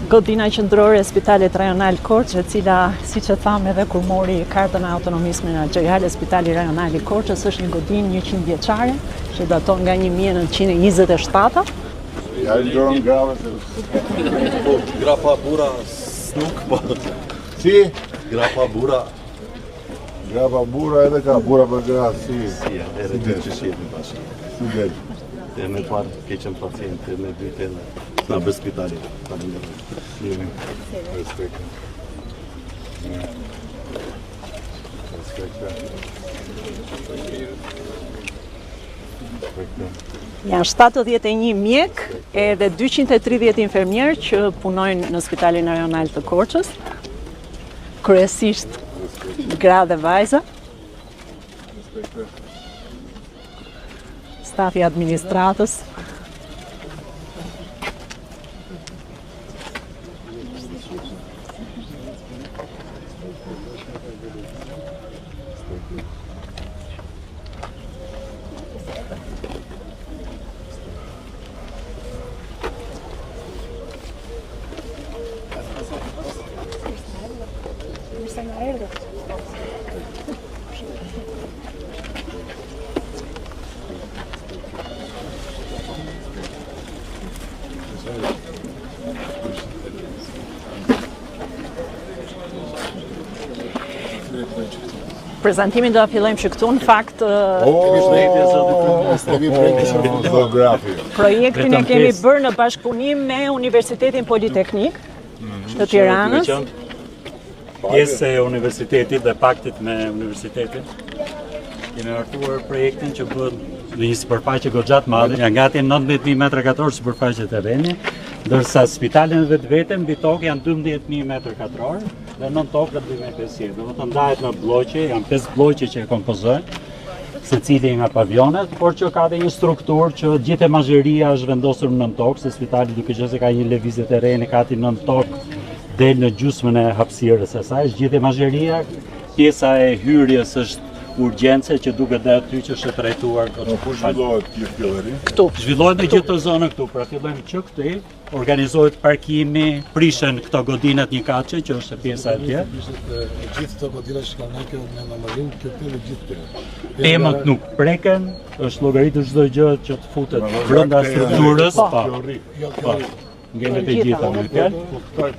Godina qendrore e Spitalit Rajonal Korçë, e cila, siç e thamë edhe kur mori kartën e autonomisë menaxheriale, Spitali Rajonal i Korçës është një godinë 100 vjeçare, që daton nga 1927. Ja i ndron grave se... Grapa bura snuk, po. Si? Grapa bura. Grapa bura edhe ka bura për gra, si? Si, edhe dy që shqipin bashkë. Si del? E me parë keqen pacientë, me dytë edhe nga bërë spitalit. Respekt. Janë 71 mjek edhe 230 infermierë që punojnë në Spitalin Rajonal të Korçës, kryesisht gra dhe vajza, stafi administratës. Prezantimin do ta fillojmë që këtu, në fakt, projektin e kemi bërë në bashkëpunim me Universitetin Politeknik të Tiranës. Pjesë e universitetit dhe paktit me universitetin. Kemi hartuar projektin që bëhet në një sipërfaqe goxha të madhe, janë gati 19.000 m2 sipërfaqe terreni, ndërsa spitalin vetvete mbi tokë janë 12.000 m2 dhe nën tokë 2.500. Do të ndahet në bloqe, janë 5 bloqe që e kompozojnë, secili nga pavionet, por që ka dhe një strukturë që gjithë imazheria është vendosur nën tokë, se spitali duke qenë se ka një lëvizje terreni, ka ti nën tokë del në gjysmën e hapësirës e saj, gjithë imazheria, pjesa e hyrjes është urgjence që duket dhe aty që është trajtuar. Ku zhvillohet kjo fillëri? Këtu. Zhvillohet në gjithë të zonën këtu, pra fillojmë që këtu, organizohet parkimi, prishen këto godinat një kaçe që është pjesa e tjerë. Gjithë këto godinat që kanë kjo në Mamarin, kjo të gjithë të. Temët nuk preken, është llogaritur çdo gjë që të futet brenda strukturës, po. Ngelet e gjitha me fjalë.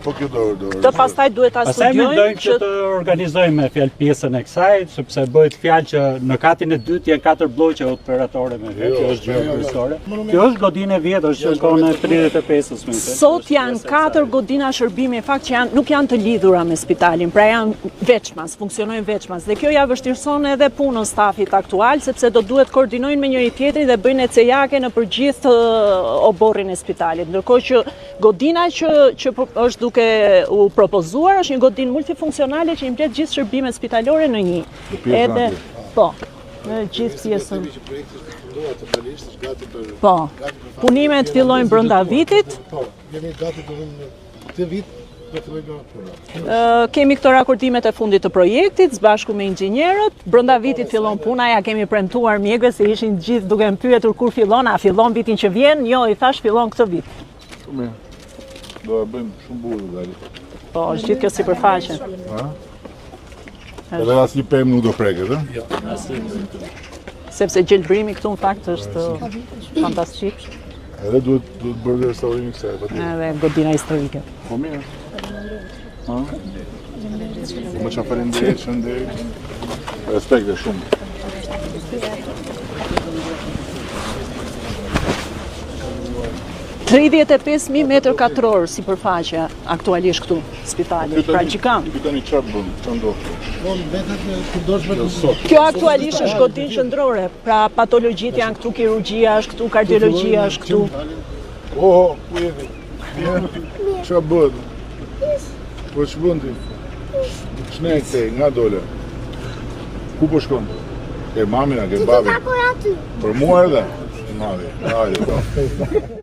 Po kjo do. Të pastaj duhet ta Pastaj studiojmë mendojmë që të organizojmë me fjalë pjesën e kësaj, sepse bëhet fjalë që në katin e dytë janë 4 bloqe operatore me fjalë, kjo është gjë kryesore. Kjo është godinë e vjetër, është në kohën e 35-s më thënë. Sot janë 4 godina shërbimi, fakt që nuk janë të lidhura me spitalin, pra janë veçmas, funksionojnë veçmas. Dhe kjo ja vështirëson edhe punën stafit aktual, sepse do duhet koordinojnë me njëri tjetrin dhe bëjnë ECE-jake në përgjithë oborrin e spitalit. Ndërkohë që godina që është duke u propozuar është një godinë multifunksionale që i mbledh gjithë shërbimet spitalore në një. Edhe po, në gjithë pjesën. Po, punimet fillojnë brenda vitit. Po, jemi gati të vit do të bëjmë. Kemi këto rakordimet e fundit të projektit, së bashku me inxhinierët. Brenda vitit fillon puna, ja kemi premtuar mjekëve se ishin gjithë duke më pyetur kur fillon, a fillon vitin që vjen? Jo, i thash fillon këtë vit. Do e bëjmë shumë burë dhe. Po, është gjithë kjo sipërfaqe. Edhe asnjë pemë nuk do preket, ë? Jo, asnjë. Sepse gjelbrimi këtu në fakt është fantastik. Edhe duhet bërë restaurimi kësaj, patjetër. Edhe godina historike. Po mirë. Më që falenderit, shënderit. Respekte shumë. $35.000 m2 sipërfaqe aktualisht këtu spitali, pra gjikant. Ky tani çfarë bën? Çfarë ndodh? Po mbetet kudosh me Kjo aktualisht është godinë qendrore, pra patologjitë janë këtu, kirurgjia është këtu, kardiologjia është këtu. Oh, ku jeni? Çfarë bën? Po ç'bën ti? Ç'ne ke, nga dole? Ku po shkon? Ke mamin, ke babin? Për mua edhe? Hajde, hajde.